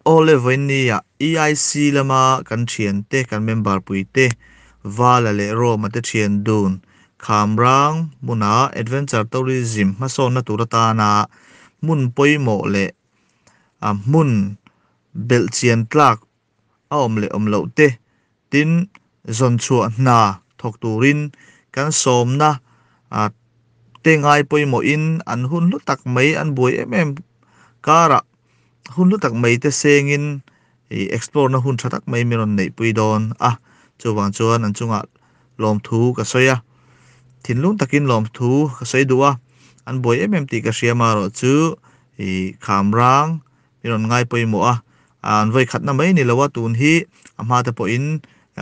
Olevenia EIC lama kan thian te kan member pui te vala le ro mate thian dun khamrang muna adventure tourism mason na turata na mun poimo le mun belchian tlak a le lo te tin zon chua na thok turin kan som na a tengai poimo in an hun lu tak mai an boi kara hun lu tak mai te sengin explore na hun thatak mai meron nei pui don chuwang chuan an chunga lom thu ka soya thinlung takin lom thu ka soi duwa an boi ti ka hriama ro chu khamrang meron ngai poimo an voi khatna mai ni lawa tun hi ama te po in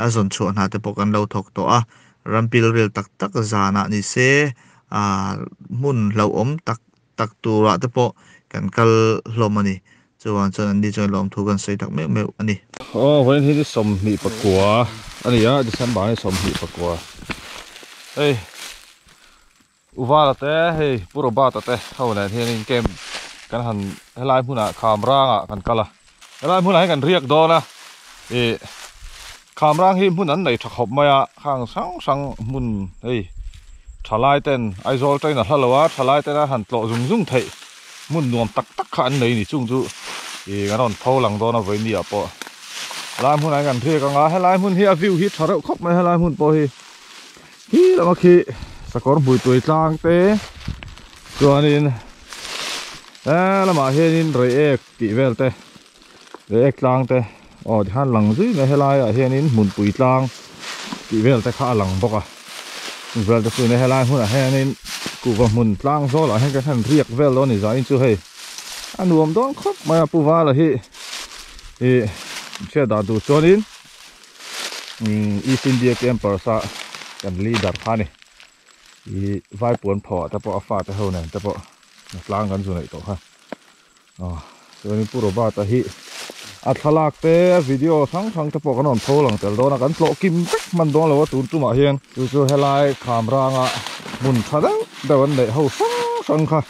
azon chu na te po kan lo thok to rampil rel tak tak zana ni se mun lo om tak tak tura te po kan kal hlomani chuan chuan ni choi lom thu kan sei tak me aniวันนี้ที่สมหีปะกัวอันนี้ดิฉันบอกให้สมหีปะกัวเฮ้ยอุบาทแต่เฮ้ยปุโรบาทแต่เท่าไหร่ที่นี่เกมกันหันให้ลายผู้น่ะขามร่างกันกันละให้ลายผู้น่ะให้กันเรียกดอนะขามร่างที่ผู้นั้นไหนถักขบมาข้างสังมุนเฮ้ยทลายเต้นไอโซลใจน่ะทะเลวะทลายเต้นหันโตจุงไทยมุนนวมตักขันไหนนี่จุงกันนอนเท่าหลังดอนะไว้นี่ปะลายหุ่นอะไรกันเที่ยกันให้ลายหุ่นเฮียวิวฮิตทาร์คบไม่ให้ลายหุ่นปอยฮีแล้วมาขี้สกอร์บุยตัวจางเต้ตัวนี้แล้วมาเฮียนี่เรเอกตีเวลเต้เรเอกจางเต้ที่หันหลังซิไม่ให้ลายเฮียนี่หมุนปุยจางตีเวลเต้ข้าหลังบอกเวลจะคุยในให้ลายหุ่นเฮียนี่กูว่าหมุนจางโซ่หล่อให้กันท่านเรียกเวลแล้วนี่ใจอินชูให้อันรวมต้องครบมาปูวาละฮีเชื่อดาดูจนินอีสินเดียเกมเปอร์ซากันลีดัดข้านี่ไว้ปวนพอแต่พอฟ้าแต่เท่านั้นแต่พอล้างกันส่วนไหนต่อค่ะตัวนี้ปุโรบาตาฮิอัตลักษณ์เตะวิดีโอทั้งแต่พอกันนอนโผล่หลังแต่โดนกันโผล่กิมมันโดนเลยว่าตูนตุ้มเฮียนจู่ๆให้ลายขามร่างมุนทัดแต่วันไหนเขาสังค่ะ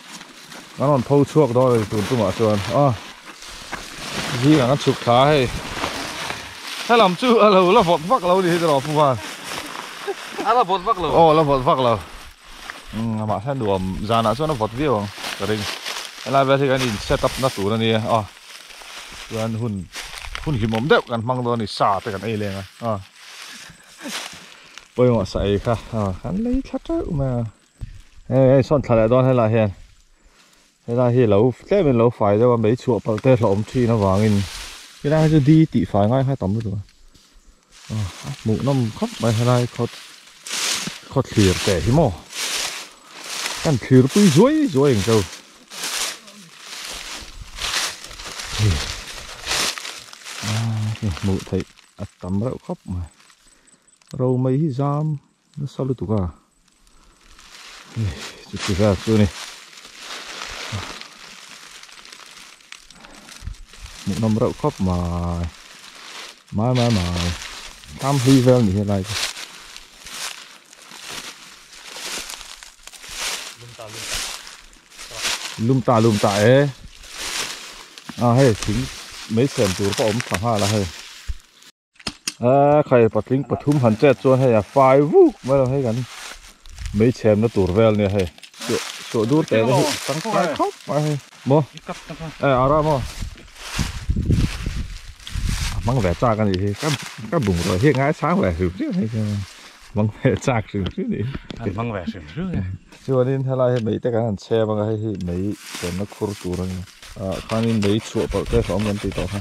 กันนอนโผล่ช่วงโดนตูนตุ้มส่วนยี่กันฉุกขาให้ลำชื่อเราบดฟักเราดีที่จะรอผู้ว่าเราบดฟักเราเราบดฟักเรามาท่านดูจานะส่วนเราบดวิวกระดิ่งอะไรแบบที่กันนี่เซตอัพนักตู่นั่นนี่ส่วนหุ่นหิมอมเด็กกันมังตัวนี่ซาแต่กันเลยนะไปหมดใส่ค่ะขันเลยชัดๆมาส่วนทะเลดอนให้ลาเฮียนให้ลาเฮียเราแค่เป็นเราไฟแต่ว่าไม่ชัวร์เปิดเตะหลอมทีนะวางอินcái nàyจะดีตีฝ่ายง่ายให้ต่ำด้วยตัวหมูน้ำครับไม่ให้เขาเขียดแต่ที่หม้อกันเขียดปุ้ยสวยอย่างเจ้าหมูไทยต่ำแล้วครับมาเราไม่ให้จามนั่นสรุปตัวก็จุดที่แรกตัวนี้một năm rượu khóc mà tam huy vel như thế này lum ta ấy hay chính mấy sườn từ có ống thẳng ha là hay khai bật lính bật thum hẳn chết cho hay là phai vũ mới là hay gần mấy chèm nó tụt vel này hay chỗ đuôi té nó tăng phai khóc mà hay mua ra mua măng vẻ cha cái gì các bụng rồi hiện ngay sáng vẻ sướng chứ hay măng vẻ cha sướng chứ đi măng vẻ sướng chứ cho nên thay lại mấy cái hàng xe bằng cái mấy cái nó khô tủ rồi khoan nên mấy chỗ bảo cái phóng vẫn tùy tao ha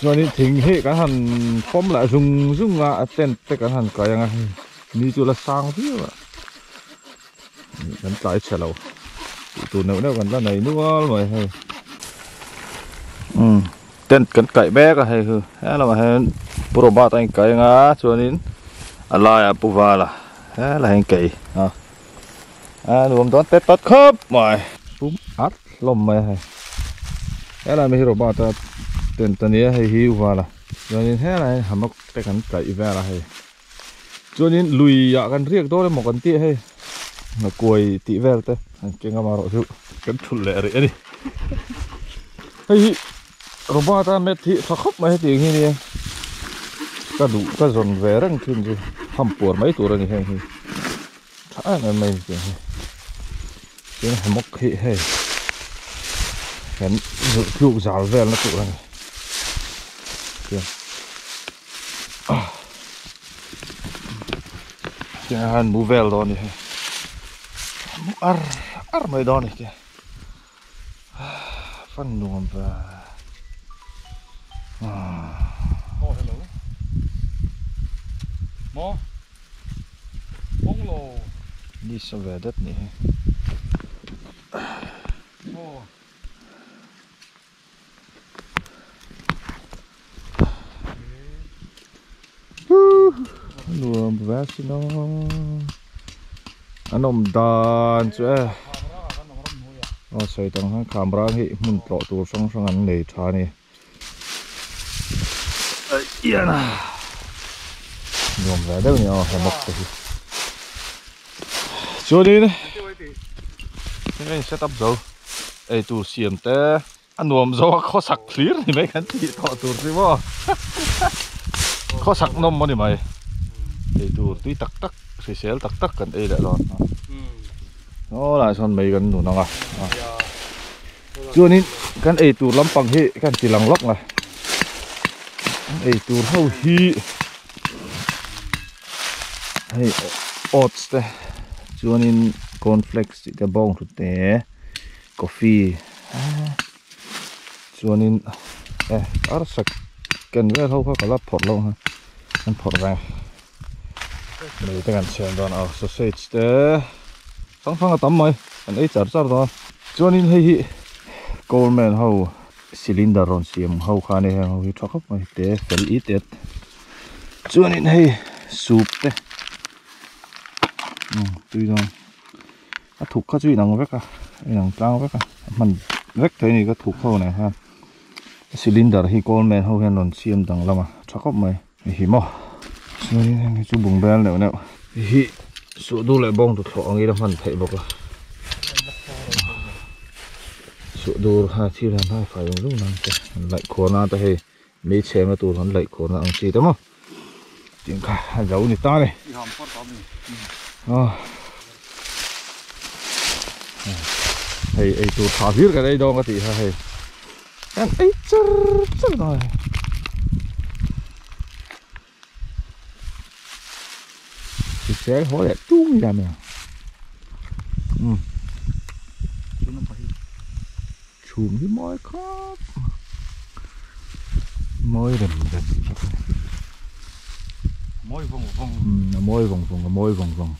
cho nên thỉnh hệ cái hàng phóng lại dùng tên cái hàng cái này như chỗ là sang thế mà gắn trái chè lầu tủ nấu gần ra này nữa rồi hay tên cẩn cậy bé cả hay hư là mà hay pro ba tay cậy ngá cho nên lại puva là hành cậy luôn đón tết tất khớp mày bún át lom mày hay là mấy pro ba ta tên tên này hay hiu vào cho nên thế này hàm mốc tay cẩn cậy về là hay cho nên lùiกันเรียกตัวเลยหมกันตีให้mà cùi tị về thế cái ngắm mà rồi cẩn thận lẹ đấy đi hay robot ta met thi thắc khóc mấy tiếng như này cái đủ cái dồn về răng thêm gì hầm bùa mấy tuổi rồi này thả này mấy tiếng cái này mốc hệ hay cái rượu rào về nó tụ này kìa cái han mu vel đó này ar mấy đó này kìa phân nuông và Oh, hello. Mo. Bông lồ. đi sao về đất này Oh. nuông và xin nó anh ông đàn chứ xây tăng hàng camera hi mun trọ tu song song anh này thà này yên à nuông về đâu nhỉ phải mọc cái gì chưa đi đấy cái này setup rồi ấy tu xiêm té anh nuông rồi khó sặc clear thì mấy cái gì thọ tu gì mà khó sặc nôm mà đi mày ấy tu tuy tắc tắc thì sẽ tắc tắc cần ấy lại rồi nó lại son mấy gần đủ năng à chưa nên cái ấy tu lắm bằng hệ cái chỉ lằng lóc này ấy tu hậu hi hay oats đấy chưa nên cornflakes thì cái bông thực tế coffee chưa nên ở sạch cần cái thâu có là phật luôn ha anh phật ra mình đang xem đó nào sausage đấy phăng phăng tắm mày anh ấy chở rồi cho nên hay Coleman hậu cylinder ron xiêm hậu khá này hậu hi thoát mày để phải ít đấy cho nên hay soup đấy tùy rồi thuộc các chuyện nào vét à nào trao vét à mình vét thế này có thuộc khâu này ha cylinder hi Coleman hậu hen ron xiêm đằng lắm à thoát mày hi mò cho nên cái chú bùng bèn nữa nè hi số đu lại bông tụt thọ nghe là mình thấy bọc à số đu hai chi làm hai phải lúc nào lại khó na ta hay mấy xe mà tụt hắn lại khó na ăn chi đúng không tiếng cả giấu như ta này hay ấy tụt thả viết cái đây đâu có gì hay anh ấy chơ rồi sẽ hỏi là chung ra nè chùm với môi khóc môi đầm Môi vòng vòng. môi vòng vòng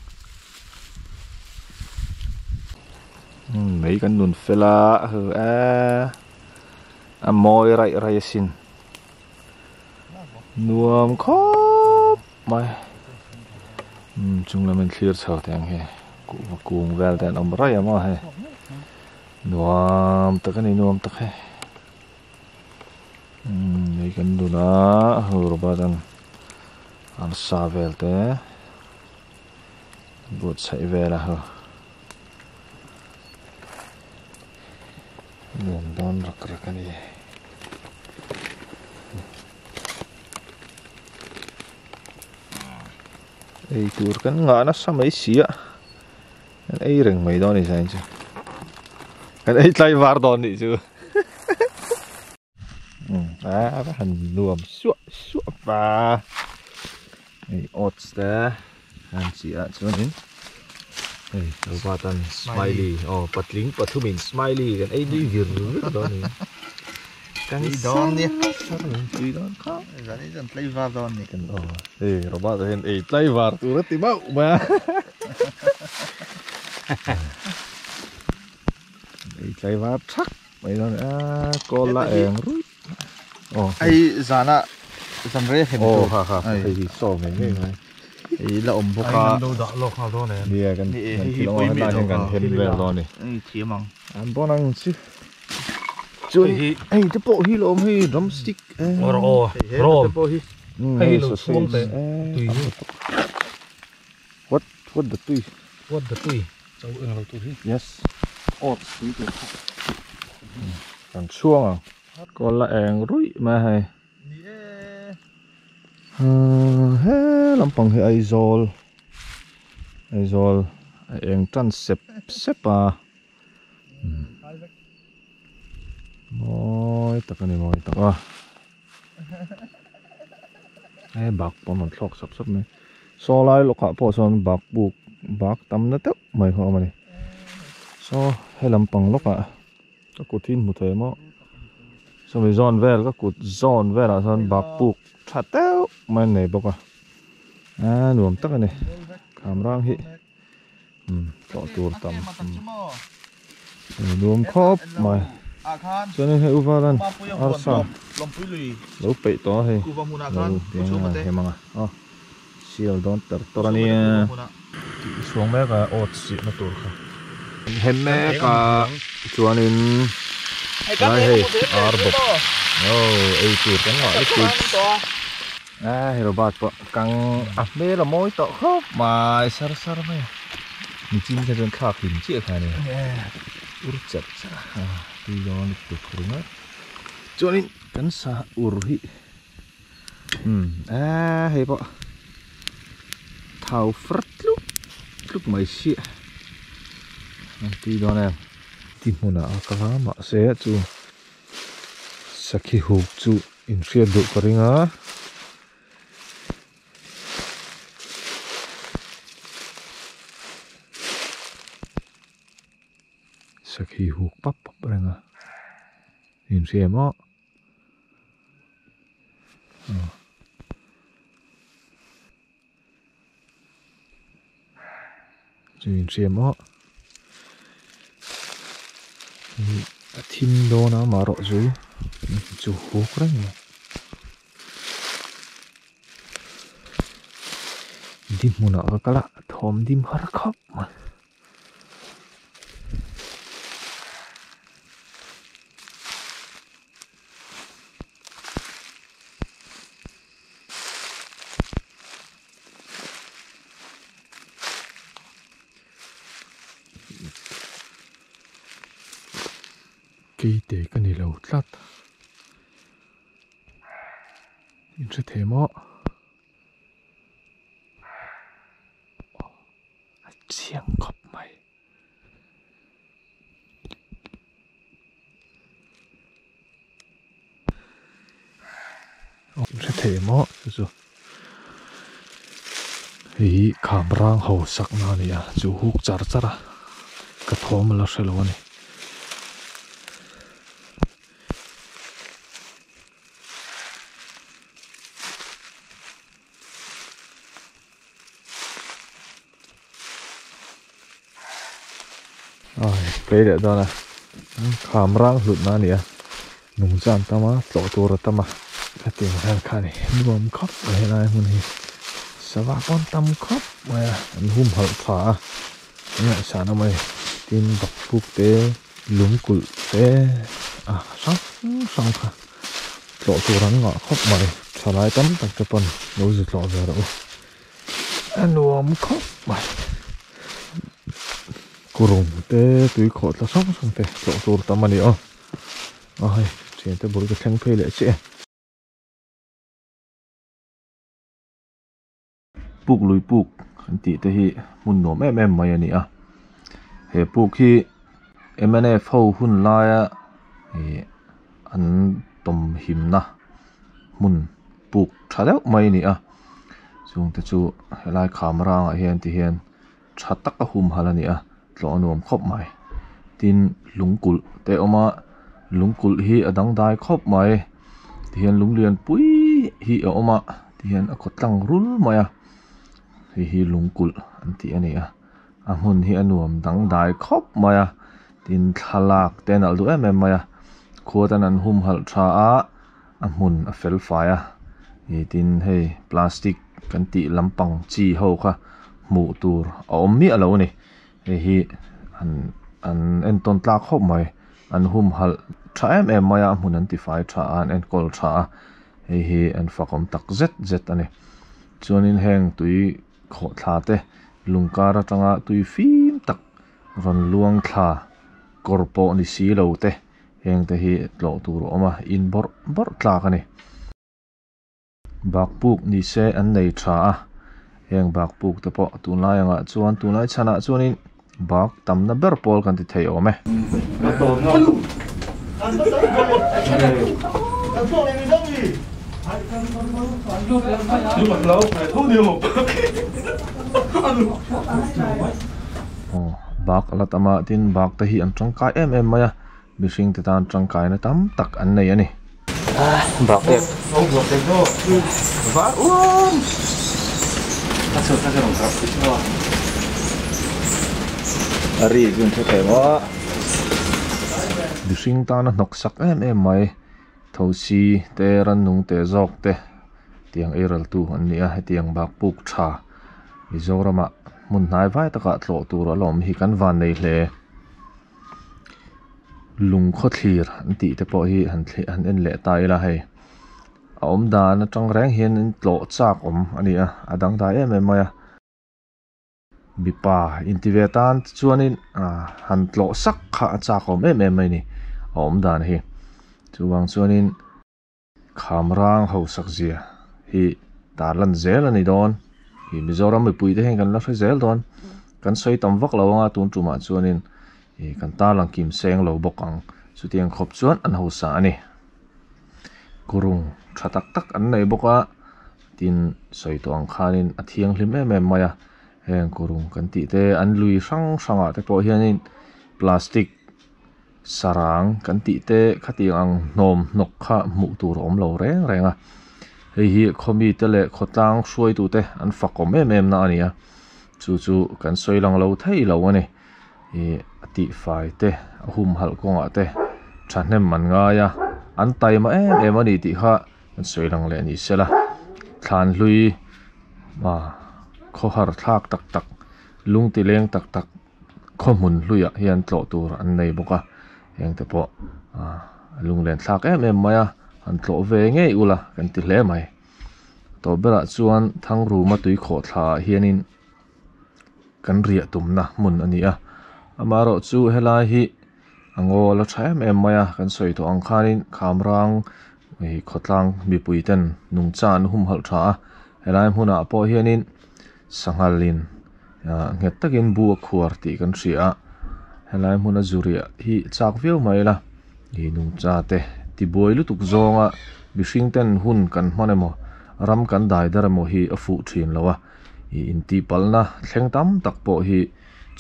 mấy cái nụn phê la môi ray xin nuông khóc mày chung là mình clear sao thế này cuồng về tên ông ray mà hay nuông tất cái này nuông tất hay mấy cái nụn là hở ba đằng ăn sa về thế bột sậy về là hở nuông đón rắc cái này ấy tour kan ngã nó sao mấy xí ạ ấy rừng mấy đó này sao chứ cái ấy tay var đó này chứ cái hình luồng suốt suốt và ấy oats đó anh chị ạ cho nên ấy đầu ba tan smiley bật link bật thu mình smiley cái ấy đi việc đó này cái đòn đi tùy đòn khó giờ đấy dần play vào đòn này cần rồi ba giờ hiện play vào tôi rất tìm bạo mà play vào chắc mấy đó nữa con lại rút ai zana dần rê hem ha hay so mấy cái này ai là bốc Ai đâu đã lọc nào đó này. biaกันที่เราให้ได้กันเห็นเวลานี่ chỉ mongอันป้อนังสิจุยไอ้จะโปะฮีโลมให้ดรัมสติ๊ก Rom. Hey, lo suom te. Tùy. What the tùy? What the tùy? Cháu ưng là tùy. Yes. Oats tùy tùy. Còn chuông à? có là eng rui mà hay he lampang he aizol eng tan sep à moi takani moi taka ai bak pa man thlok sap mai so lai lo kha po son bak buk bak tam na te mai ho mani so he lampang lo ka ku thin mu the mo so mi zon vel ka kut zon vel a son bak buk tha teu mai nei boka nuam takani kham rang hi to tur tam nuam khop mai cho nên hệ uvalan arsa lâu pe to hay lâu tiếng hay manga sial don ter torani xuống mấy cái ớt xịt nó tụt không hem me ka chuanin ai hay arbok ei tu kan ngọ ei tu hero bat pa kang me la moi to khop mai sar sar mai ni chin ka jon khak hin chi kha ni urchat đi do nó tụt xuống cho nên cắn xa urhi hay bọn thảo phật lúc mấy xịa đi đó nè tìm một nào cá mà sẽ chú saki hộp chú in xịa độ có ring á saki hộp bắp ring á in xịa mà in xịa mà thím đô nó mà rõ rồi chú hộp ring mà dim một nào cái lạ thom dim hở khóc mà cây để cái này lâu lắm nhưng sẽ thế mà chiang khóc mày sẽ thế mà rồi thì khám rang hậu sắc nào nè chú hút char char à cái thom là sẽ lâu này cái đấy đó là khám rang hụt nó nè nung chan tama tlo tur tama cái tiếng hàng khai này nuông khóc vậy này mình thì sao con tâm khóc mà anh hum hậu phá nhẹ sáng nó mày tin bọc bục té lúng cụt té xong xong cả tlo tur hắn ngọ khóc mày sao lại tắm tắc cái phần nấu rực lọ giờ đâu anh nuông khóc mày kurung te tui khot la song song te tlo tur tamani ai chen te bur ka thang phe le che puk lui puk ti te hi mun no em mai ani he puk hi MNF ho hun la ya an tom him na mun puk thadeu mai ni chung te chu helai khamra hian ti hian thatak a hum halani tlo nuam khop mai tin lungkul te oma lungkul hi adang dai khop mai tian lunglian pui hi oma tian a khotlang rul maya hi lungkul anti ani amun hi anuam dang dai khop maya tin thalak ten al du maya khuatan an hum hal tha amun a fel faya hi tin hei plastic kan ti lampang chi ho kha mu tur om mi alo ni hi an enton tlak khop mai an hum hal tha maya mun an ti fai tha an en kol tha hi an fakom tak zet ani chuanin heng tui kho thla te lungkara tanga tui fim tak ron luang thla korpo ni si lo te heng te hi tlo tur oma in bor tlak ani bak puk ni se an nei tha a heng bak puk te pawh tunlai anga chuan tunlai chana chuanin bak tamna ber pol kan ti thei awm e bak latama tin bak te hi an tangkai em maya mihring te tan tangkai na tam tak an nei ani bak ek var ari gun the thema mihring tan a hnok sak em mai thosi te ran nung te jok te tiang eral tu an nia tiang bak puk tha Mizorama mun nai vai taka tlo tur alom hi kan van nei hle lung kho thlir an ti te pawh hi han en le tai la hei a om dan atang reng hian in tlo chak om ani a adang da em maya bipa intivetan chuanin han tlo sak kha chak om em mai ni a om dan hi chuwang chuanin khamrang ho sak zia hi tarlan zel ani don hi Mizoram mi pui te heng kan la zel don kan soi tam vak lo anga tun tuma chuanin hi kan ta lang kim seng lo bok ang chu tiang khop chuan an ho sa ani kurung thatak tak an nei boka tin soi to ang khanin a thiang hlim em maya heng kurung kan ti te an lui sang te pawh hianin plastic sarang kan ti te khati ang nom nok kha mu tur om lo reng renga hi khomi te le khotang hruai tu te an fakom em na ania chu kan soi lang lo thei lo ani hi ati fai te hum hal konga te thahnem man nga ya an tai ma em ani ti kha kan soi lang le ni sela thlan hlui ma kho har thak tak lung ti leng tak kho mun hluia hian tlo tur an nei boka heng te pawh lung len thak em maya an tlo ve nge ula kan ti hle mai to bera chuan thang ru ma tui khaw thla hianin kan ria tumna mun ani a amaro chu helai hi ango la thaim em maya kan soi to ang khanin khamrang hi khotlang mi puiten nung chan hum hal tha helai hmuna pawh hianin sangalin nget takin bu khuar ti kan ria helai hmuna zuria hi chak veu mai la hi nung cha te ti boilu tuk zonga mihring ten hun kan hmanemo ram kan dai daramo hi a fu thin lowa hi inti palna thleng tam tak pawh hi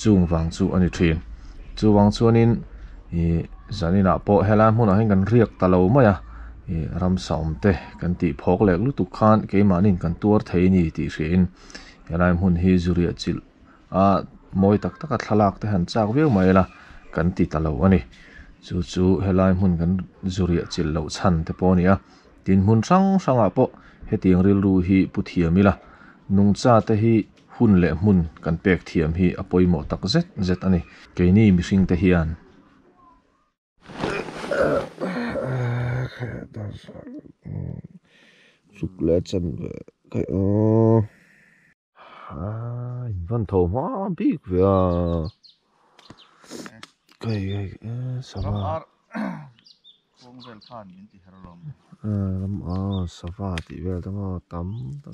chung wang chu ani thin chuwang chuanin hi zanina pawh helai hmuna hin kan riak talo maya hi ram saum te kan ti phok lek lu tuk khan keimanin kan tuar thei ni ti hrin helai hmun hi zuria chil moi tak taka thalak te han chak veu mai la kan ti talo ani chu helai hmun kan zuria chil lo chan te pawh nia tin hmun sang a pawh hetiang ril ru hi puthiamila nung cha te hi hun le hmun kan pek thiam hi apoimo tak zet ani keini mihring te hian sukle chan kai van tho ma big via kai sama kong zel khan min ti harlom sava ti vel tama tam ta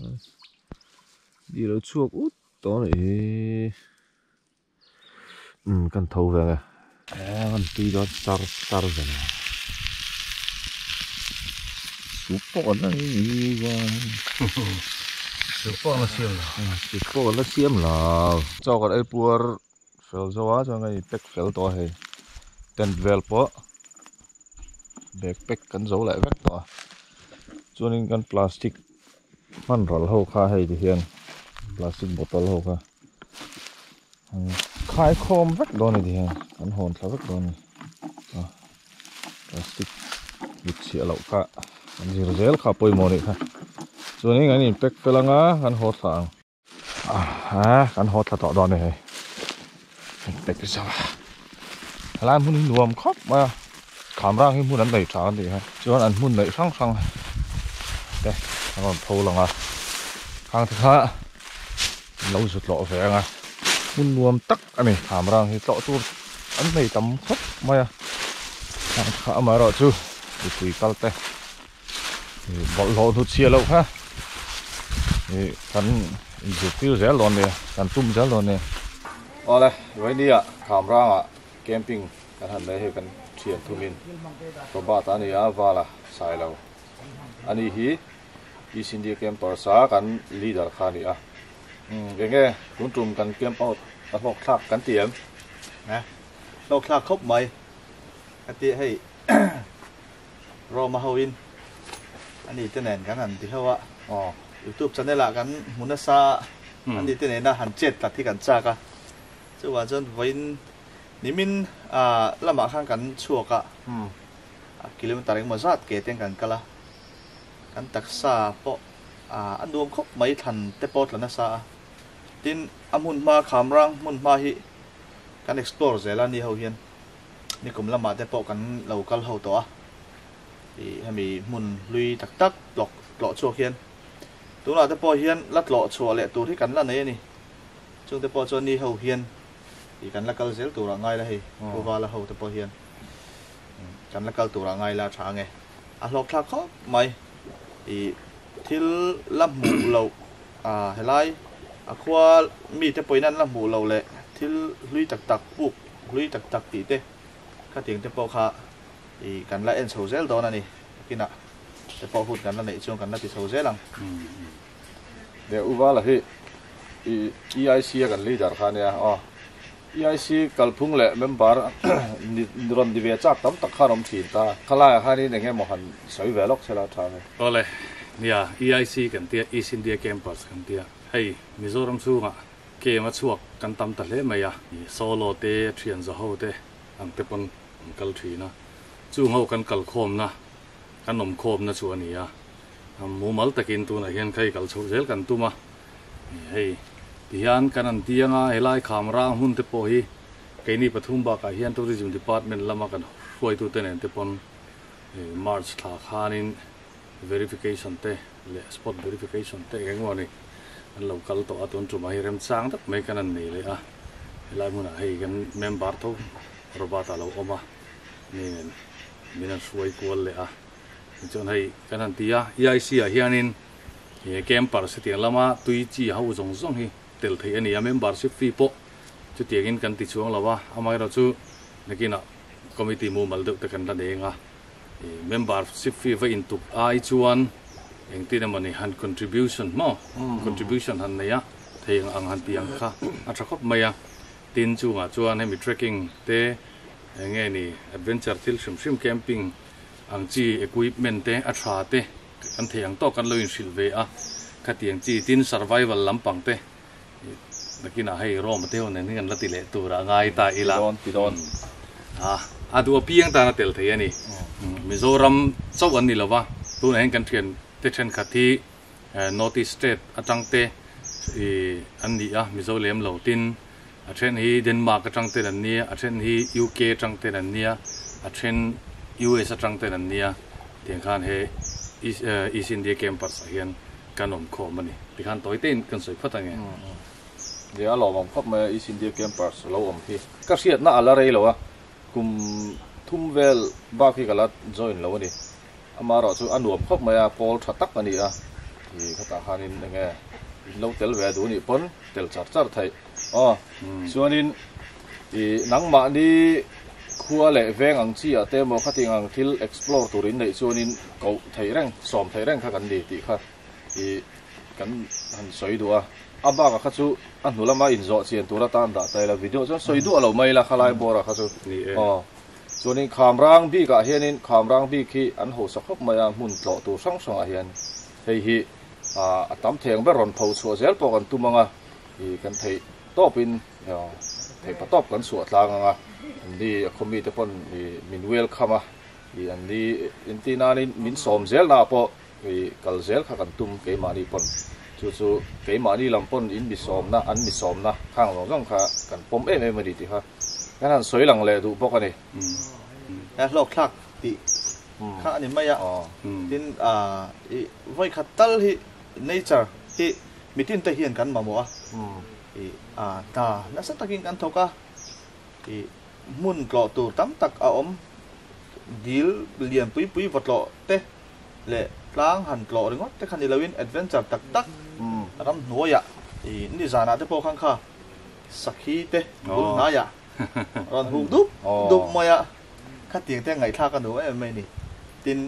đi lo chuak út to này kan tho ve kan ti do tar ve supo na ni wa Supo la siam la cho ka ai puar fel zawa cho ngai pek fel to he ten vel po backpack kan zo lại vek to chuanin kan plastic man rol ho kha hei ti hian plastic bottle ho kha khai khom vek do ni ti hian kan hon thla vek do ni plastic bit chi alo kha kan zir zel kha poi mo ni kha chuanin an in pek pelanga kan ho thla kan ho thla to do ni hei pek sa lan mun nuam khop ma khamrang hi mun an nei tha ni ha chuan an mun nei sang te an tho langa khang tha lo zut lo ve nga mun nuam tak ani khamrang hi tlo tur an nei tam khop maya khá mà rồi chú thì tùy cao tê bỏ lỗ thu chia lâu ha thì cần dự tiêu rẻ lon nè cần tum rẻ lon nè đây với đi ạ khám ra ạ camping cần hẳn đấy cần chuyển thu min có ba ta này và là xài lâu anh ấy hi xin đi camper sa cần leader khá đi à nghe cũng trùng cần camp out cần học khác cần tiệm nèเราคลาครบไหมอันที่ให้ รอมาเฮาอินอันนี้ที่ไหนกันอันที่เขาว่าYouTube ฉันได้ละกันมุนซาอันนี้ที่ไหนนะหันเจ็ดตัดที่กันจ้ากะจะว่าจนวันนี้มินละมาข้างกันชัวกะกิโลเมตรเองมาซาดเกตยังกันกันละกันตักซาปะอันรวมครบไม่ทันแต่ปอดละนะซาตินอามุนมาขามรังมุนมาฮิกัน explore เสร็จแล้วนี่เขาเห็นนี่กลุ่มละมาแต่ปอกันเราก็เขาตัวที่ให้มีมุนลุยตักหลอกชัวเห็นตัวเราแต่ปอเห็นลัดหลอกชัวแหละตัวที่กันละนี่จงแต่ปอจนนี่เขาเห็นที่กันละก็เสร็จตัวละง่ายละเฮ้ตัวว่าละเขาแต่ปอเห็นกันละก็ตัวละง่ายละช้าไงหลอกคลาเขาไม่ที่ลำหมูเราเฮลัยขวามีแต่ปอยนั่นลำหมูเราเลยที่ลุยตักปุกลุยตักตีเต้ข้าเตียงแต่ปอค่ะกันละเอ็นโซเซลตอนนั้นนี่กินอ่ะแต่ปอพูดกันละเนี่ยช่วงกันละติโซเซลังเดี๋ยวอุบาละที่EIC กันลีดาร์ขาเนี่ยEIC กัลพุ่งเละเมมเบอร์รอนดิเวจักตั้มตักข้ารมถีนตาข้าลายข้านี่เนี่ยมหันสวยเวลอกเชลาทางเลยเนี่ย EIC กันเตีย East India Campus กันเตียให้มิโซรัมสู้อ่ะเกมาช่วกันตำตะเล่ไม่อะโซโลเตเทียนจะเอาเตอังเตปนกัลทีนะจู่เอากันกัลโคมนะกันนมโคมนะชัวนี่อะหมูมัลตะกินตัวไหนเห็นใครกัลโชเซลกันตัวมาให้ที่ฮันกันอันเตียงอ่ะเฮลัยขามร่างหุ่นเตปโอฮีแกนี่ปฐุมบากาเฮียนทัวริซึมดีพาร์ตเมนต์ละมากันช่วยตัวเตนเตปนมาร์ชท่าขานินverification เตเลสปอต verification เตเองว่านี่อันเราคัลตัวอัตนจุมาให้เริ่มสร้างตักไม่กันนั่นนี่เลยเฮลัยมุนะให้กันเมมเบอร์ทุกรบาตาเราออกมานี่มีนั่นช่วยกวนเลยจนให้กันนั่นที่EICเฮียนินเกมปาร์สเตียงละมาตุยจีเขาจงฮีเตลที่อันนี้เมมเบอร์ชิฟฟีโปจุดเตียงกันติดช่วงละว่าอามาเราจู่นักกินคอมมิตี้มูมัลดุตะกันนั่นเองเมมเบอร์ชิฟฟีไว้อินตุกไอจวนเองที่นั่นมันหัน contribution มั้ง contribution หันเนี่ยเทียงอังหันเตียงค่ะอาจจะครบไหมตินจู่จวนให้มี trekking เตเงี้ยนี่ adventure ที่ชิม camping อังจี equipment เตอัตราเตอันเทียงโตกันเลยสิลเวขัดเทียงจีติน survival ลำปังเตนักกินให้รอมาเที่ยวในนี่กันละติเลตัวระง่ายตาอีละปีดอนดูเพียงตาเตลเทียนี่มิโซรัมเจ้าอันนี้ละวะตัวไหนกันเทียนเตชันขัดที่Northeast State อาจังเตอันนี้มิโซเลมเหล่าตินอาเช่นฮีเดนมาร์กจังเตนันเนี่ยอาเช่นฮี UK จังเตนันเนี่ยอาเช่น US จังเตนันเนี่ยเทียงขันเฮEast India Campus เฮียนการนมโคมันนี่ที่ขันตัวเต้นกันสวยพัฒน์ไงเดี๋ยวเราบอกพบมาEast India Campusเราอมพี่ก็เสียดน่าอะไรเหรอวะกุมทุ่มเวลบ้าพี่กันละ join เราเนี่ยอามาเราจู่อันรวมพบมาพอลชัดตักมันนี่ที่เขาตาหานินยังไงเราเตลเวดูนี่ปนเตลจัดไทยส่วนนี้หนังมานี่ขัวเละแวงอังชีเตมขัดยังอังทิล explore ตัวรินในส่วนนี้เขาไทยแรงสอมไทยแรงข้ากันดีตีค่ะที่กันหันสวยดูอาบ้ากับข้าจู่อันนู้นละมาอินโซเชียนตัวละตามด่าแต่ละวิดีโอจนสวยดูเราไม่ละขลายบัวละข้าจู่ส่วนนี้ขามร่างพี่กับเฮียนินขามร่างพี่ขี้อันโหสักพมามุนโตตัวช่างเฮียนเฮียตั้มเทียงไปรอนเผาสัวเซลปกันตุ้มงกันไทยโตเป็นไทยปะตอบกันสวดลางอันนี้คอมมิตปนมินเวลคัมอันนี้อินทีนานิมินสอมเซลนาปอกัลเซลขักันตุ้มเกมานีปนจู่เกมานีลำปนอินมิสอมนะอันมิสอมนะข้างหลงข้ากันปมมาดีทีฮะงั้นสวยหลังเลยดูพวกกันนี่แล้วโลกคลักติข้าอันนี้ไม่ตินไว้ขัดตัลที่ nature ที่มีตินตะเฮียนกันมาหมดตาน่าสักตะกินกันทกมุนกรอตูตั้มตักเอา deal lian pui vot lo te le tlang han lo ringot te khan ilawin adventure tak ram noya i ni zana te po khang kha sakhi te bul na ya ron hu dup moya kha tiang te ngai tha ka nu em mai ni tin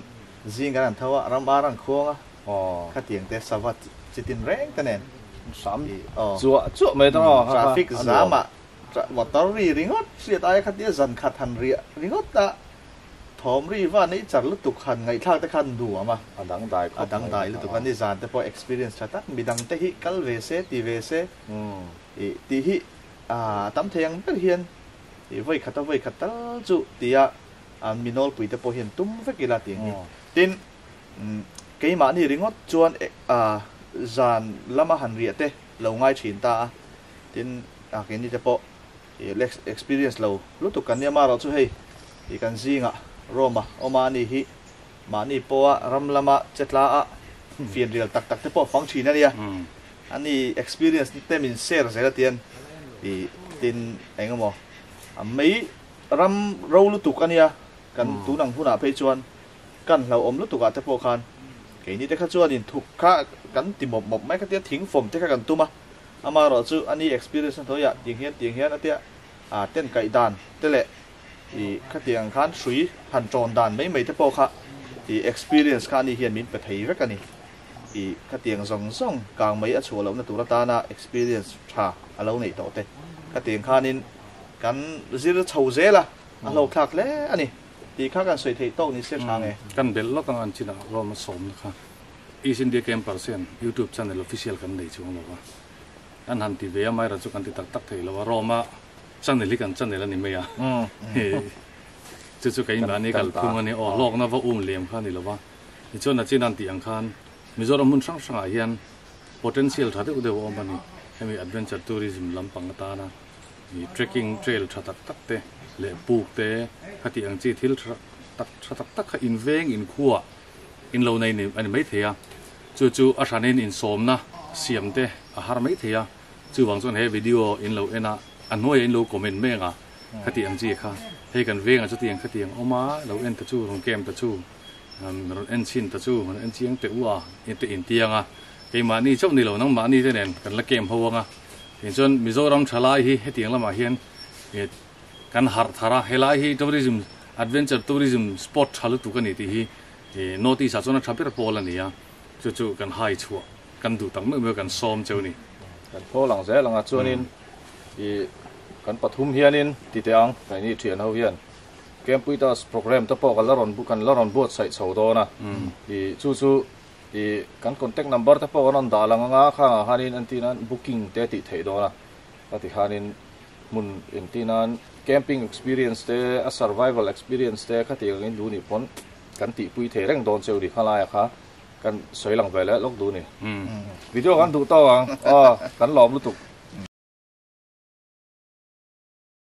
zing kan thawa ram arang khonga kha tiang te savat chitin reng tanen sam chu mai ta traffic jam motor ringot siat ai kha tia zan khat han ringot ta thom ri wa nei char lu tu khan ngai thak te khan du ama adang dai lu tu kan ni zan te po experience chatak midang te hi kal ve se ti ve se ti hi tam theng pe hian ti voi khata chu tia minol pui te po hian tum ve kila ti ni tin ke ma ni ringot chuan zan lama han ria te lo ngai thin ta tin ke ni te po experience lo lu tu kan ni ma ro chu hei i kan zinga Roma omani hi mani poa ramlama chetla a fian real tak te po function ania ani experience te min share zela tian i tin engamo mei ram rolu tuk ania kan tunang huna pe chuan kan lo om lu tuka te po khan ke ni te kha chuan in thuk kha kan ti mop mai ka te thing form te kha kan tuma ama ro chu ani experience thoya ting hian atia ten kai dan te le i khatiang khan sui han chon dan mai te po kha i experience kha ni hian min pe thei ve kani i khatiang zong kang mai a chulo na turata na experience tha alo nei to te khatiang khanin kan zir chho zela a lo thak le ani ti kha kan soi thei to ni se thang e kan bel lo kan an china ro ma som na kha East India Campers sen YouTube channel official kan nei chu lo wa an han ti ve mai ra chu kan ti tak thei lo wa ro ma channel kan channel ani me ya chu kai ma ni kal phum ani lok na wa lem kha ni lo wa ni chon na chin an ti ang khan Mizoram mun sang a hian potential thade u de wa mani hemi adventure tourism lampang ta na ni trekking trail tak te le puk te khati ang chi thil tak kha in veng in khuwa in lo nei ni ani mai thea chu a thanin in som na siam te a har mai thea chu wang chon he video in lo ena an noi in lo comment me nga khati ang chi kha he kan veng a chu tiang khati ang oma lo en ta chu rong kem ta chu ron en chin ta chu en chiang te wa in tianga ke ma ni chau ni lo nang ma ni te nen kan la kem hawanga in chon Mizoram thalai hi he tiang lama hian kan har thara helai hi tourism adventure tourism spot thalu tu kan ni ti hi notice a chona thapir pol ania chu kan hai chua kan du tang me kan som cheu ni kan pho lang ze langa chuanin i kan pathum hianin ti teang kai ni thian ho hian Campuitas program ta po kan laron buat sai chho do na i chu i kan contact number ta po ron da lang nga kha hanin antinan booking te ti thei do na ati hanin mun antinan camping experience te a survival experience te khati in du ni pon kan ti pui the reng don cheu ri khala ya kha kan soi lang vele lok du ni video kan du to ang kan lom lu tuk